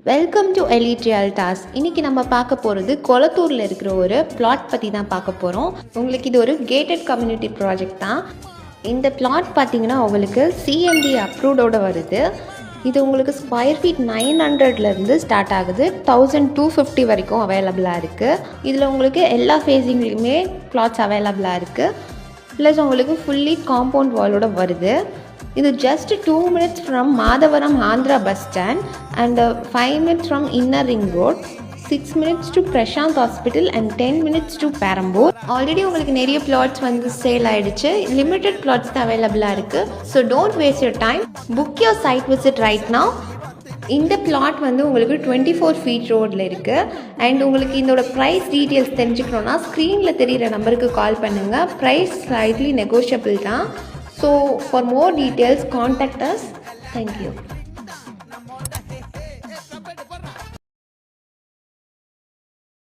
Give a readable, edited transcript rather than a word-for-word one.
Welcome to elite ரியல்டாஸ். இன்றைக்கி நம்ம பார்க்க போகிறது கொளத்தூரில் இருக்கிற ஒரு பிளாட் பற்றி தான் பார்க்க போகிறோம். உங்களுக்கு இது ஒரு கேட்டட் கம்யூனிட்டி ப்ராஜெக்ட் தான். இந்த பிளாட் பார்த்திங்கன்னா உங்களுக்கு சிஎம்டி அப்ரூவ்டோடு வருது. இது உங்களுக்கு ஸ்கொயர் ஃபீட் 900லேருந்து ஸ்டார்ட் ஆகுது. 1250 வரைக்கும் அவைலபிளாக இருக்குது. இதில் உங்களுக்கு எல்லா ஃபேஸிங்லேயுமே பிளாட்ஸ் அவைலபிளாக இருக்குது. ப்ளஸ் உங்களுக்கு ஃபுல்லி காம்பவுண்ட் வாலோட வருது. இது just 2 minutes from Madhavaram Andhra bus stand and 5 minutes from inner ring road, 6 minutes to Prashanth hospital and 10 minutes to Perambur. Already உங்களுக்கு நிறைய பிளாட்ஸ் வந்து சேல் ஆகிடுச்சு. லிமிட்டட் பிளாட்ஸ் தான் அவைலபிளாக இருக்குது. So don't waste your time, book your site visit right now. இந்த flat வந்து உங்களுக்கு 24 feet ரோடில் இருக்குது. அண்ட் உங்களுக்கு இதோட ப்ரைஸ் டீட்டெயில்ஸ் தெரிஞ்சுக்கணுன்னா ஸ்க்ரீனில் தெரிகிற நம்பருக்கு கால் பண்ணுங்கள். ப்ரைஸ் ஸ்லைட்லி நெகோஷியபிள் தான். So for more details contact us. Thank you.